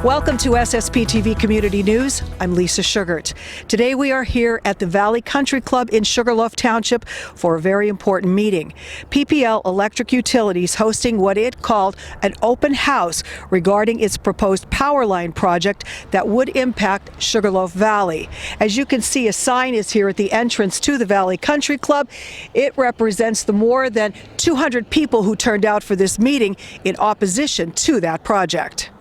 Welcome to SSP TV Community News. I'm Lisa Sugart. Today we are here at the Valley Country Club in Sugarloaf Township for a very important meeting. PPL Electric Utilities hosting what it called an open house regarding its proposed power line project that would impact Sugarloaf Valley. As you can see, a sign is here at the entrance to the Valley Country Club. It represents the more than 200 people who turned out for this meeting in opposition to that project.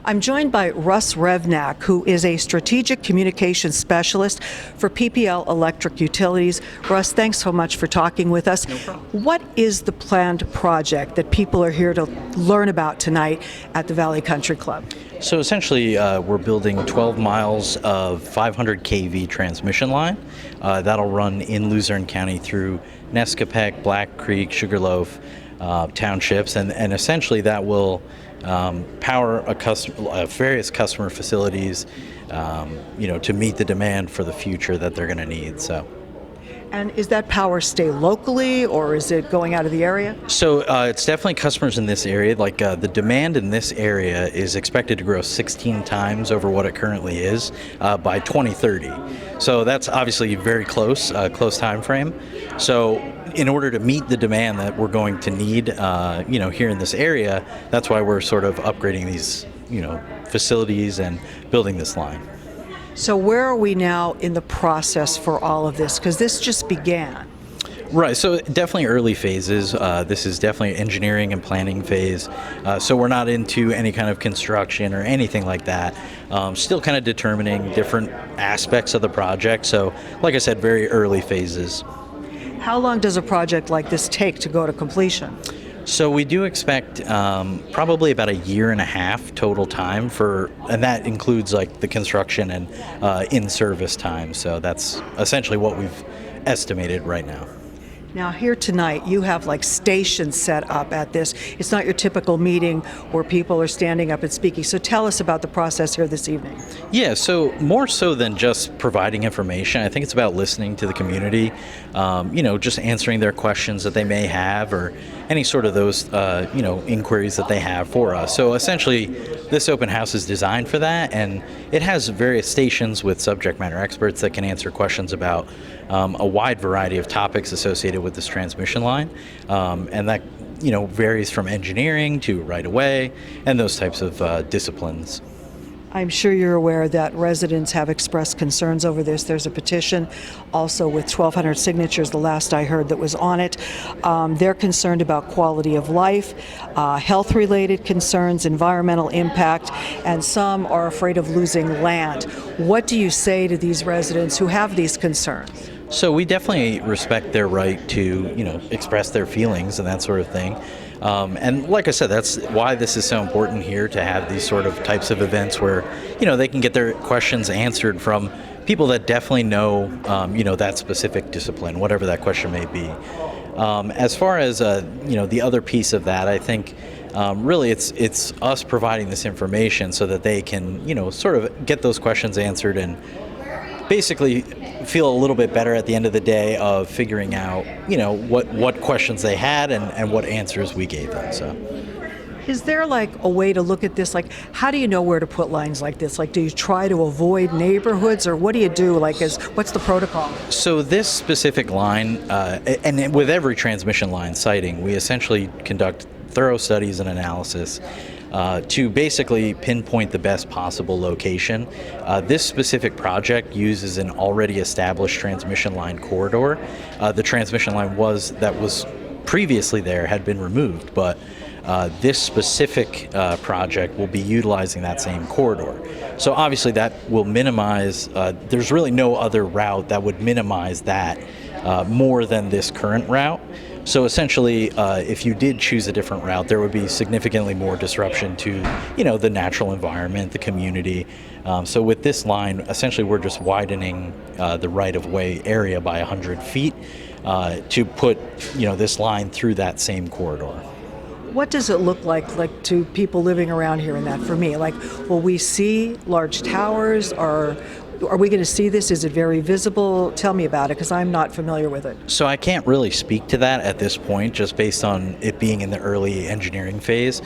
I'm joined by Russ Revnak, who is a strategic communications specialist for PPL Electric Utilities. Russ, thanks so much for talking with us. No problem. What is the planned project that people are here to learn about tonight at the Valley Country Club? So essentially, we're building 12 miles of 500 kV transmission line that'll run in Luzerne County through Nescopec, Black Creek, Sugarloaf townships, and essentially that will power various customer facilities, to meet the demand for the future that they're going to need. So. And is that power stay locally, or is it going out of the area? So it's definitely customers in this area. Like the demand in this area is expected to grow 16 times over what it currently is by 2030. So that's obviously very close time frame. So in order to meet the demand that we're going to need, here in this area, that's why we're sort of upgrading these, facilities and building this line. So where are we now in the process for all of this? Because this just began. Right, so definitely early phases. This is definitely engineering and planning phase. So we're not into any kind of construction or anything like that. Still kind of determining different aspects of the project. So like I said, very early phases. How long does a project like this take to go to completion? So we do expect probably about a year and a half total time and that includes like the construction and in-service time. So that's essentially what we've estimated right now. Now here tonight, you have like stations set up at this. It's not your typical meeting where people are standing up and speaking. So tell us about the process here this evening. Yeah, so more so than just providing information, I think it's about listening to the community, just answering their questions that they may have or any sort of those, inquiries that they have for us. So essentially, this open house is designed for that, and it has various stations with subject matter experts that can answer questions about a wide variety of topics associated with this transmission line, and that varies from engineering to right-of-way and those types of disciplines. I'm sure you're aware that residents have expressed concerns over this. There's a petition also with 1,200 signatures, the last I heard, that was on it. They're concerned about quality of life, health-related concerns, environmental impact, and some are afraid of losing land. What do you say to these residents who have these concerns? So we definitely respect their right to, express their feelings and that sort of thing. And like I said, that's why this is so important here, to have these sort of types of events where, they can get their questions answered from people that definitely know, that specific discipline, whatever that question may be. As far as, the other piece of that, I think really it's us providing this information so that they can, sort of get those questions answered and basically feel a little bit better at the end of the day of figuring out, what questions they had and what answers we gave them. So, is there like a way to look at this? Like, how do you know where to put lines like this? Like, do you try to avoid neighborhoods, or what do you do? Like, what's the protocol? So this specific line, and with every transmission line siting, we essentially conduct thorough studies and analysis to basically pinpoint the best possible location. This specific project uses an already established transmission line corridor. The transmission line that was previously there had been removed, but this specific project will be utilizing that same corridor. So obviously that will minimize, there's really no other route that would minimize that more than this current route. So essentially, if you did choose a different route, there would be significantly more disruption to, the natural environment, the community. So with this line, essentially, we're just widening the right-of-way area by 100 feet to put, this line through that same corridor. What does it look like to people living around here in that? For me, like, will we see large towers, or Are we going to see this? Is it very visible? Tell me about it, because I'm not familiar with it. So I can't really speak to that at this point, just based on it being in the early engineering phase.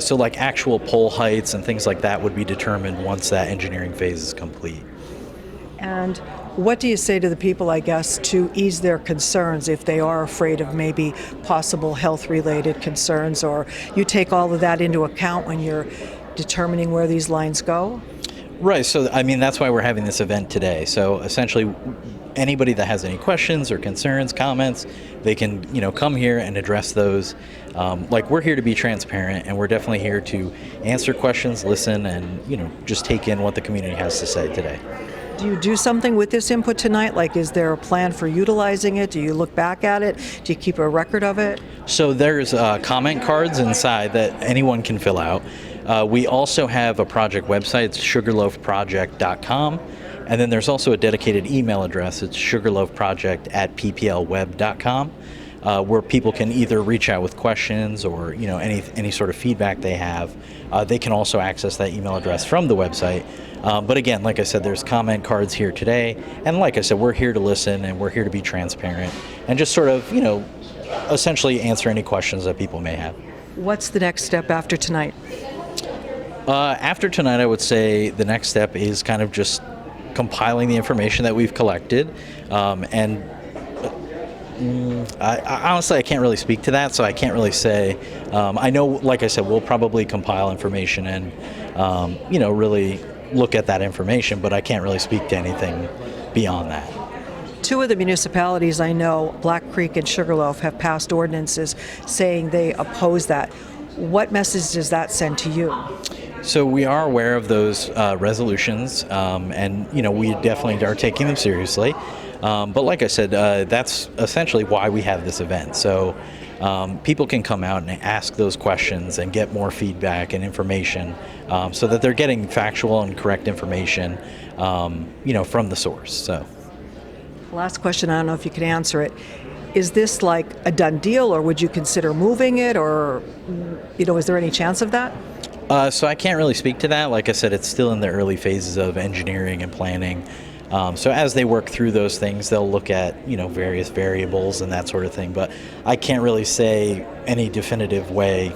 So like actual pole heights and things like that would be determined once that engineering phase is complete. And what do you say to the people, I guess, to ease their concerns if they are afraid of maybe possible health-related concerns, or you take all of that into account when you're determining where these lines go? Right. So, I mean, that's why we're having this event today. So essentially, anybody that has any questions or concerns, comments, they can, come here and address those. We're here to be transparent, and we're definitely here to answer questions, listen, and, just take in what the community has to say today. Do you do something with this input tonight? Like, is there a plan for utilizing it? Do you look back at it? Do you keep a record of it? So there's comment cards inside that anyone can fill out. We also have a project website. It's sugarloafproject.com. And then there's also a dedicated email address. It's sugarloafproject@pplweb.com, where people can either reach out with questions or any sort of feedback they have. They can also access that email address from the website. But again, like I said, there's comment cards here today. And like I said, we're here to listen, and we're here to be transparent and just sort of, essentially answer any questions that people may have. What's the next step after tonight? After tonight, I would say the next step is kind of just compiling the information that we've collected. I honestly, I can't really speak to that, so I can't really say. I know, like I said, we'll probably compile information and, really look at that information, but I can't really speak to anything beyond that. Two of the municipalities I know, Black Creek and Sugarloaf, have passed ordinances saying they oppose that. What message does that send to you? So we are aware of those resolutions, and we definitely are taking them seriously. But like I said, that's essentially why we have this event. So people can come out and ask those questions and get more feedback and information, so that they're getting factual and correct information, from the source. So. Last question, I don't know if you can answer it. Is this like a done deal, or would you consider moving it, or, is there any chance of that? So I can't really speak to that. Like I said, it's still in the early phases of engineering and planning. So as they work through those things, they'll look at, various variables and that sort of thing. But I can't really say any definitive way,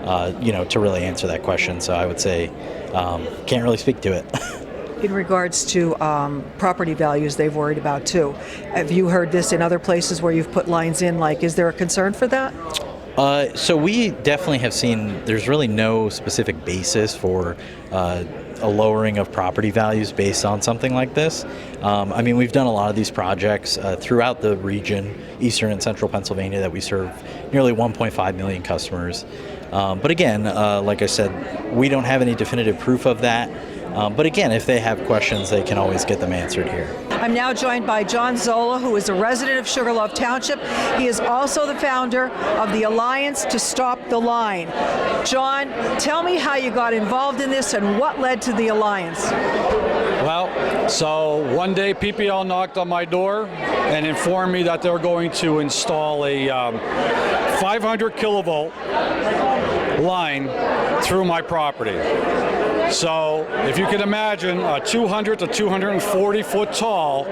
to really answer that question. So I would say can't really speak to it. In regards to property values, they've worried about too. Have you heard this in other places where you've put lines in? Like, is there a concern for that? So we definitely have seen there's really no specific basis for a lowering of property values based on something like this. We've done a lot of these projects throughout the region, eastern and central Pennsylvania, that we serve nearly 1.5 million customers. But again, like I said, we don't have any definitive proof of that. But again, if they have questions, they can always get them answered here. I'm now joined by John Zola, who is a resident of Sugarloaf Township. He is also the founder of the Alliance to Stop the Line. John, tell me how you got involved in this and what led to the Alliance. Well, so one day PPL knocked on my door and informed me that they were going to install a 500 kilovolt line through my property. So if you can imagine a 200 to 240 foot tall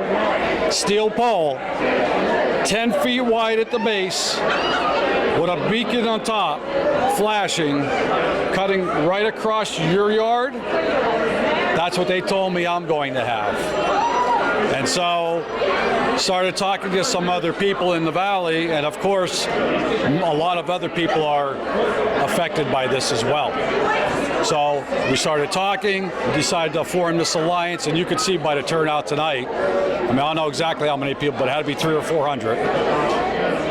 steel pole, 10 feet wide at the base, with a beacon on top, flashing, cutting right across your yard, that's what they told me I'm going to have. And so started talking to some other people in the valley, and of course a lot of other people are affected by this as well. So we started talking, we decided to form this alliance, and you could see by the turnout tonight, I don't know exactly how many people, but it had to be 300 or 400.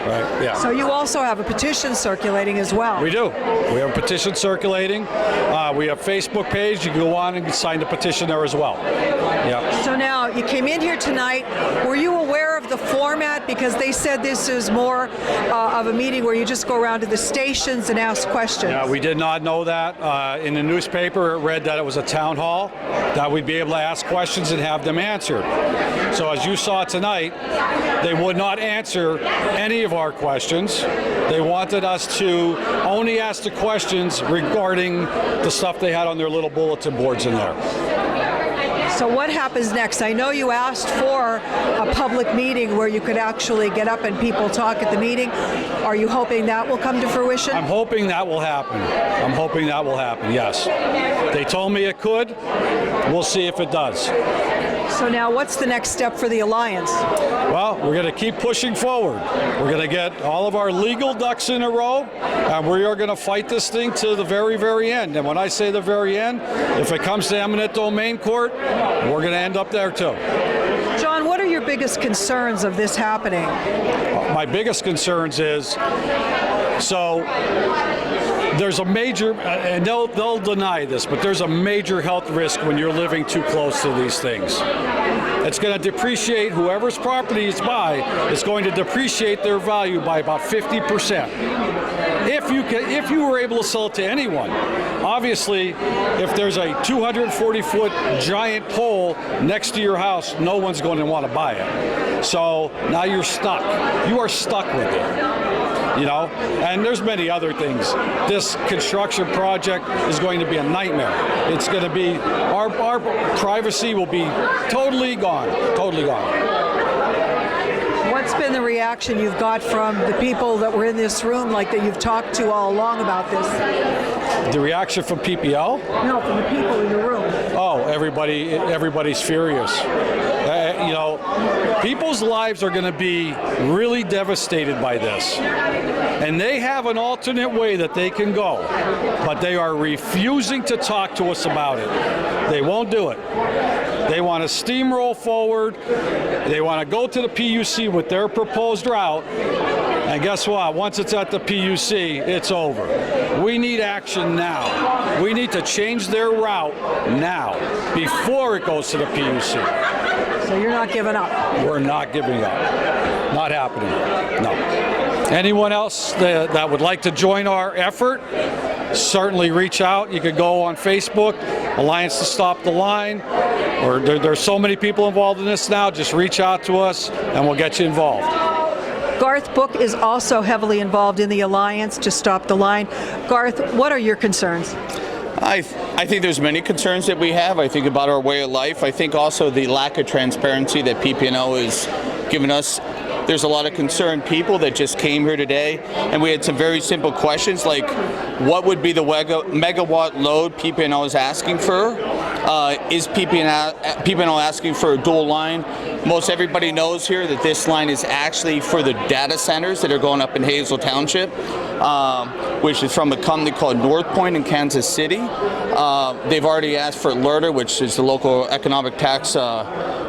Right, yeah. So you also have a petition circulating as well. We do. We have a petition circulating. We have a Facebook page. You can go on and sign the petition there as well. Yeah. So now, you came in here tonight. Were you aware of the format? Because they said this is more of a meeting where you just go around to the stations and ask questions. Yeah, we did not know that. In the newspaper, it read that it was a town hall, that we'd be able to ask questions and have them answered. So as you saw tonight, they would not answer any of our questions. They wanted us to only ask the questions regarding the stuff they had on their little bulletin boards in there. So what happens next? I know you asked for a public meeting where you could actually get up and people talk at the meeting. Are you hoping that will come to fruition? I'm hoping that will happen. I'm hoping that will happen, yes. They told me it could. We'll see if it does. So now what's the next step for the Alliance? Well, we're going to keep pushing forward. We're going to get all of our legal ducks in a row, and we are going to fight this thing to the very, very end. And when I say the very end, if it comes to eminent domain court, we're going to end up there too. John, what are your biggest concerns of this happening? My biggest concerns is, so there's a major, and they'll deny this, but there's a major health risk when you're living too close to these things. It's going to depreciate whoever's property it's by. It's going to depreciate their value by about 50%. If you were able to sell it to anyone, obviously, if there's a 240-foot giant pole next to your house, no one's going to want to buy it. So now you're stuck. You are stuck with it. You know, and there's many other things. This construction project is going to be a nightmare. It's going to be, our privacy will be totally gone, totally gone. What's been the reaction you've got from the people that were in this room, like that you've talked to all along about this? The reaction from PPL? No, from the people in the room. Oh, everybody's furious. You know, people's lives are going to be really devastated by this. And they have an alternate way that they can go, but they are refusing to talk to us about it. They won't do it. They want to steamroll forward. They want to go to the PUC with their proposed route. And guess what? Once it's at the PUC, it's over. We need action now. We need to change their route now, before it goes to the PUC. So you're not giving up? We're not giving up. Not happening. No. Anyone else that would like to join our effort, certainly reach out. You could go on Facebook, Alliance to Stop the Line, or there's so many people involved in this now. Just reach out to us and we'll get you involved. Garth Book is also heavily involved in the Alliance to Stop the Line. Garth, what are your concerns? I think there's many concerns that we have. I think about our way of life. I think also the lack of transparency that PPL is giving us. There's a lot of concerned people that just came here today, and we had some very simple questions like, what would be the megawatt load PPL is asking for? Is PPL asking for a dual line? Most everybody knows here that this line is actually for the data centers that are going up in Hazel Township, which is from a company called North Point in Kansas City. They've already asked for LERTA, which is the local economic tax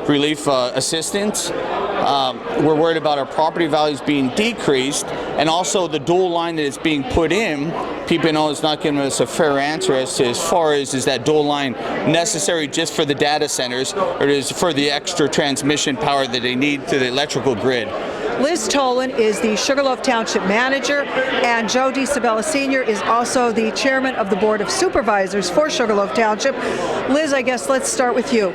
relief assistance. We're worried about our property values being decreased, and also the dual line that is being put in. PPL is not giving us a fair answer as to as far as is that dual line necessary just for the data centers, or is it for the extra transmission power that they need to the electrical grid. Liz Tolan is the Sugarloaf Township Manager, and Joe DiSabella Sr. is also the Chairman of the Board of Supervisors for Sugarloaf Township. Liz, I guess let's start with you.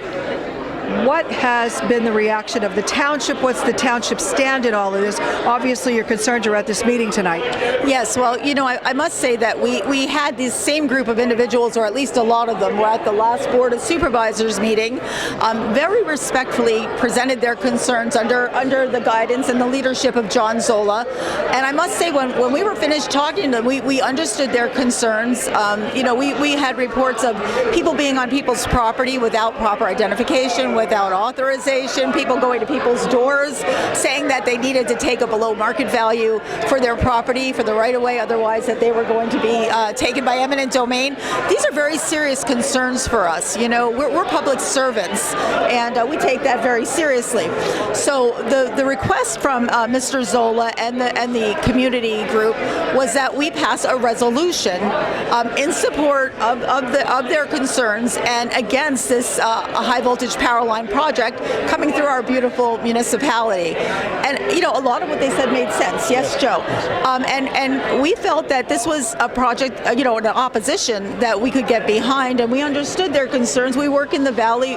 What has been the reaction of the township? What's the township stand in all of this? Obviously, your concerns are at this meeting tonight. Yes, well, you know, I must say that we had this same group of individuals, or at least a lot of them, were at the last Board of Supervisors meeting, very respectfully presented their concerns under the guidance and the leadership of John Zola. And I must say, when we were finished talking to them, we understood their concerns. You know, we had reports of people being on people's property without proper identification, without authorization, people going to people's doors saying that they needed to take a below market value for their property, for the right-of-way, otherwise that they were going to be taken by eminent domain. These are very serious concerns for us. You know, we're public servants, and we take that very seriously. So the request from Mr. Zola and the community group was that we pass a resolution in support of their concerns and against this high voltage power line project coming through our beautiful municipality. And you know, a lot of what they said made sense. Yes, Joe. And we felt that this was a project, you know, an opposition that we could get behind, and we understood their concerns. We work in the valley.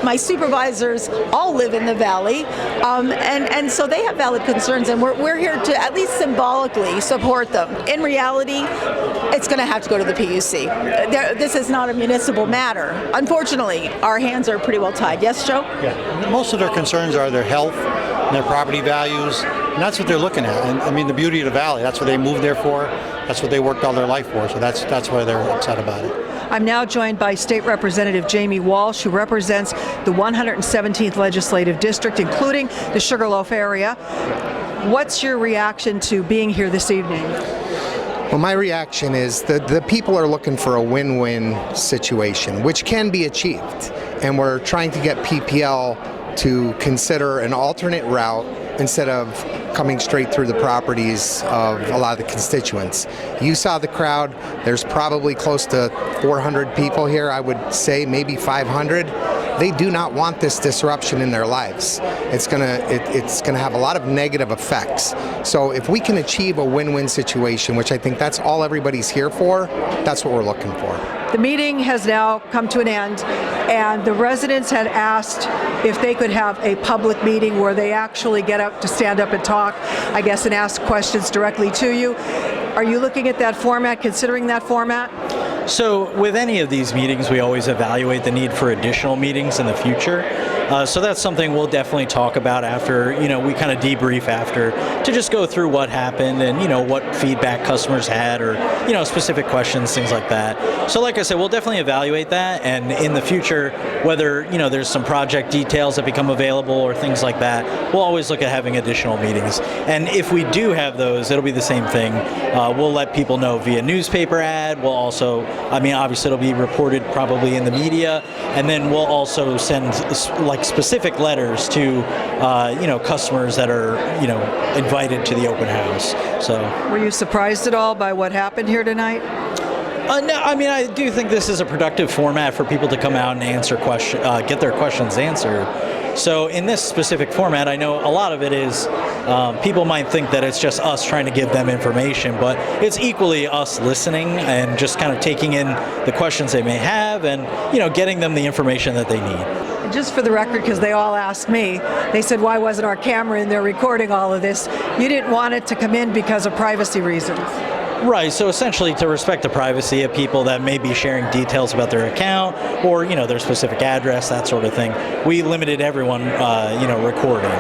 My supervisors all live in the valley, and so they have valid concerns, and we're here to at least symbolically support them. In reality, it's going to have to go to the PUC. This is not a municipal matter. Unfortunately, our hands are pretty well tied. Yes, Joe? Yeah. Most of their concerns are their health and their property values, and that's what they're looking at. And I mean, the beauty of the valley, that's what they moved there for. That's what they worked all their life for. So that's why they're upset about it. I'm now joined by State Representative Jamie Walsh, who represents the 117th Legislative District, including the Sugarloaf area. What's your reaction to being here this evening? Well, my reaction is that the people are looking for a win-win situation, which can be achieved. And we're trying to get PPL to consider an alternate route instead of coming straight through the properties of a lot of the constituents. You saw the crowd. There's probably close to 400 people here. I would say maybe 500. They do not want this disruption in their lives. It's gonna have a lot of negative effects. So if we can achieve a win-win situation, which I think that's all everybody's here for, that's what we're looking for. The meeting has now come to an end, and the residents had asked if they could have a public meeting where they actually get up to stand up and talk, I guess, and ask questions directly to you. Are you looking at that format, considering that format? So with any of these meetings, we always evaluate the need for additional meetings in the future. So that's something we'll definitely talk about after, we kind of debrief after to just go through what happened and, what feedback customers had or, specific questions, things like that. So like I said, we'll definitely evaluate that, and in the future, whether, there's some project details that become available or things like that, we'll always look at having additional meetings. And if we do have those, it'll be the same thing. We'll let people know via newspaper ad. We'll also, obviously it'll be reported probably in the media, and then we'll also send specific letters to customers that are invited to the open house. So were you surprised at all by what happened here tonight? No, I do think this is a productive format for people to come out and answer get their questions answered. So in this specific format, I know a lot of it is people might think that it's just us trying to give them information, but it's equally us listening and just kind of taking in the questions they may have and getting them the information that they need. Just for the record, because they all asked me, they said, why wasn't our camera in there recording all of this? You didn't want it to come in because of privacy reasons. Right, so essentially to respect the privacy of people that may be sharing details about their account or, their specific address, that sort of thing, we limited everyone, recording.